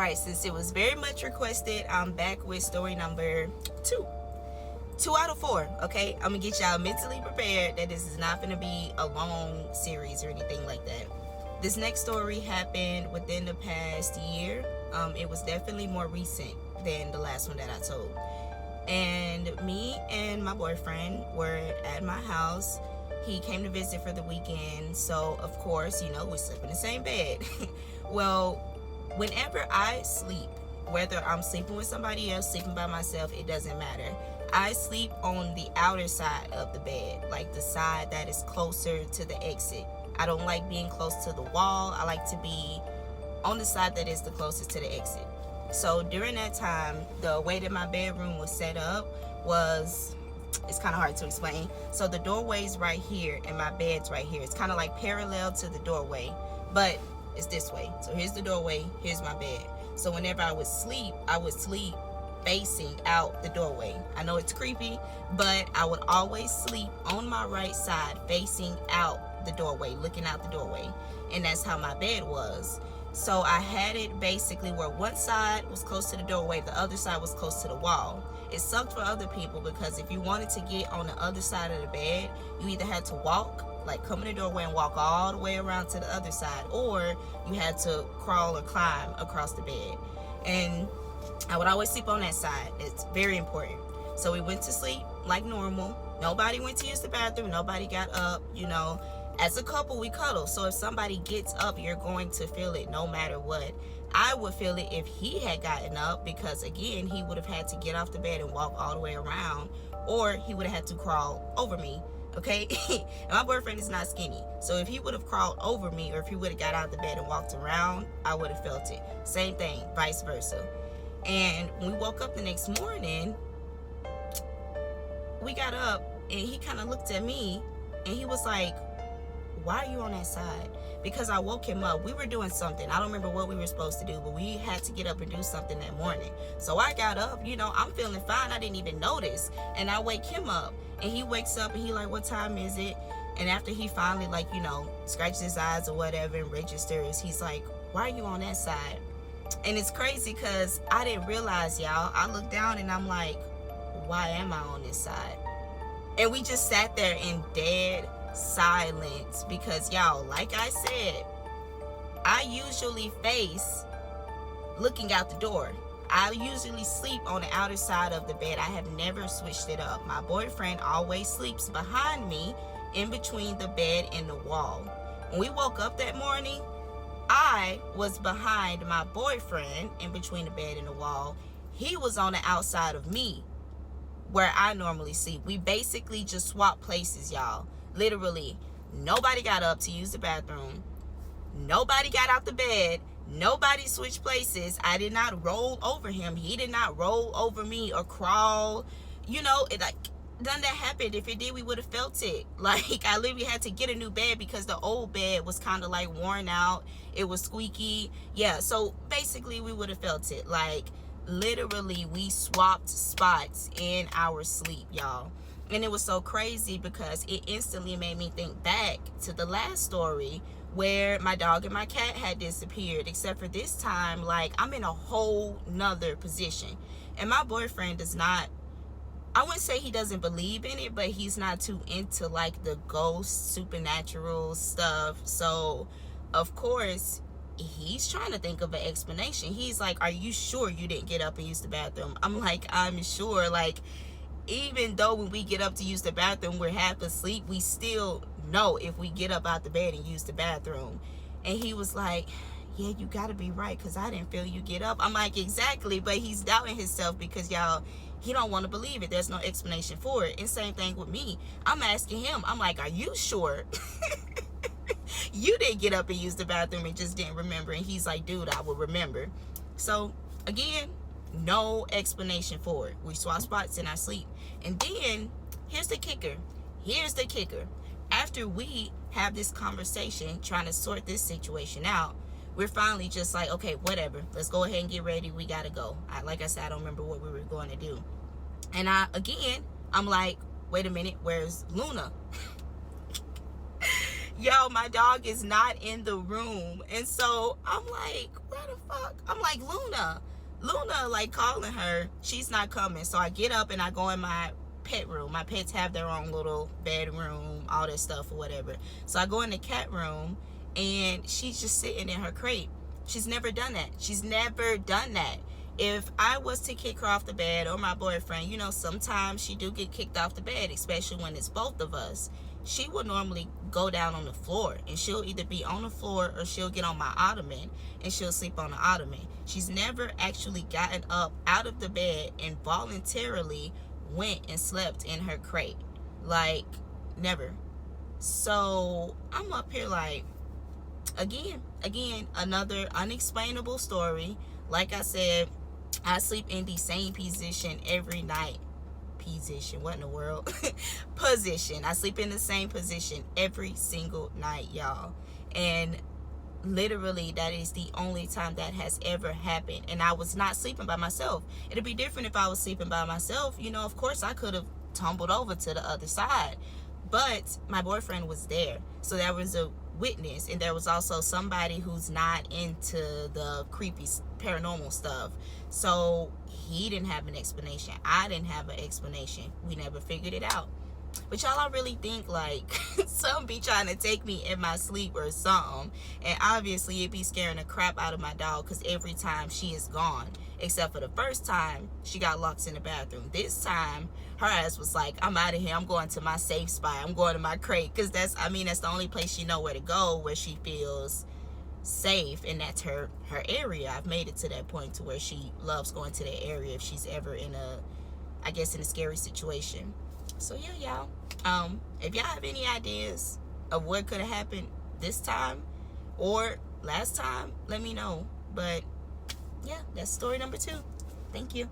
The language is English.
right, since it was very much requested, I'm back with story number 2. 2 out of 4, okay? I'm gonna get y'all mentally prepared that this is not gonna be a long series or anything like that. This next story happened within the past year. It was definitely more recent than the last one that I told. And me and my boyfriend were at my house. He came to visit for the weekend, so of course, we sleep in the same bed. Well, whenever I sleep, whether I'm sleeping with somebody else, sleeping by myself, it doesn't matter. I sleep on the outer side of the bed, like the side that is closer to the exit. I don't like being close to the wall. I like to be on the side that is the closest to the exit. So during that time, the way that my bedroom was set up was, it's kind of hard to explain. So the doorway's right here and my bed's right here. It's kind of like parallel to the doorway, but it's this way. So here's the doorway, here's my bed. So whenever I would sleep facing out the doorway. I know it's creepy, but I would always sleep on my right side facing out the doorway, looking out the doorway. And that's how my bed was. So I had it basically where one side was close to the doorway, the other side was close to the wall. It sucked for other people because if you wanted to get on the other side of the bed, you either had to walk, like come in the doorway and walk all the way around to the other side, or you had to crawl or climb across the bed. And I would always sleep on that side. It's very important. So we went to sleep like normal. Nobody went to use the bathroom. Nobody got up, As a couple, we cuddle. So if somebody gets up, you're going to feel it no matter what. I would feel it if he had gotten up because, again, he would have had to get off the bed and walk all the way around, or he would have had to crawl over me, okay? And my boyfriend is not skinny. So if he would have crawled over me or if he would have got out of the bed and walked around, I would have felt it. Same thing, vice versa. And when we woke up the next morning, we got up and he kind of looked at me and he was like, why are you on that side? Because I woke him up. We were doing something. I don't remember what we were supposed to do, but we had to get up and do something that morning. So I got up, I'm feeling fine. I didn't even notice. And I wake him up and he wakes up and he like, what time is it? And after he finally scratches his eyes or whatever and registers, he's like, why are you on that side? And it's crazy because I didn't realize, y'all. I looked down and I'm like, why am I on this side? And we just sat there in dead silence because, y'all, like I said, I usually face looking out the door. I usually sleep on the outer side of the bed. I have never switched it up. My boyfriend always sleeps behind me in between the bed and the wall. When we woke up that morning, I was behind my boyfriend in between the bed and the wall. He was on the outside of me where I normally sleep. We basically just swapped places, y'all. Literally, nobody got up to use the bathroom. Nobody got out the bed. Nobody switched places. I did not roll over him. He did not roll over me or crawl. None of that happened. If it did, we would have felt it. Like, I literally had to get a new bed because the old bed was kind of like worn out. It was squeaky. Yeah, so basically we would have felt it. Like, literally, we swapped spots in our sleep, y'all. And it was so crazy because it instantly made me think back to the last story where my dog and my cat had disappeared, except for this time, like, I'm in a whole nother position. And my boyfriend does not, I wouldn't say he doesn't believe in it, but he's not too into like the ghost supernatural stuff. So of course he's trying to think of an explanation. He's like, are you sure you didn't get up and use the bathroom? I'm like, I'm sure. Like, even though when we get up to use the bathroom we're half asleep, we still know if we get up out the bed and use the bathroom. And he was like, yeah, you gotta be right because I didn't feel you get up. I'm like, exactly. But he's doubting himself because, y'all, he don't want to believe it. There's no explanation for it. And same thing with me. I'm asking him, I'm like, are you sure you didn't get up and use the bathroom and just didn't remember? And he's like, dude, I will remember. So again, no explanation for it. We swap spots in our sleep. And then here's the kicker. After we have this conversation trying to sort this situation out, we're finally just like, okay, whatever, let's go ahead and get ready. We gotta go. Like I said, I don't remember what we were going to do. And I'm like, wait a minute, where's Luna? Yo, my dog is not in the room. And so I'm like, where the fuck? I'm like, Luna, like calling her. She's not coming. So I get up and I go in my pet room. My pets have their own little bedroom, all that stuff or whatever. So I go in the cat room and she's just sitting in her crate. She's never done that. She's never done that. If I was to kick her off the bed, or my boyfriend, you know, sometimes she do get kicked off the bed, especially when it's both of us. She would normally go down on the floor, and she'll either be on the floor or she'll get on my ottoman and she'll sleep on the ottoman. She's never actually gotten up out of the bed and voluntarily went and slept in her crate. Like, never. So I'm up here like, again, another unexplainable story. Like I said, I sleep in the same position every night. Position, what in the world? Position. I sleep in the same position every single night, y'all. And literally, that is the only time that has ever happened. And I was not sleeping by myself. It'd be different if I was sleeping by myself. You know, of course, I could have tumbled over to the other side. But my boyfriend was there. So there was a witness, and there was also somebody who's not into the creepy paranormal stuff. So he didn't have an explanation. I didn't have an explanation. We never figured it out. But y'all, I really think like some be trying to take me in my sleep or something. And obviously it be scaring the crap out of my dog, because every time she is gone, except for the first time she got locked in the bathroom. This time her ass was like, I'm out of here. I'm going to my safe spot. I'm going to my crate, because that's the only place she know where to go, where she feels safe, and that's her area. I've made it to that point to where she loves going to that area if she's ever in a scary situation. So yeah, y'all, if y'all have any ideas of what could have happened this time or last time, let me know. But yeah, that's story number 2. Thank you.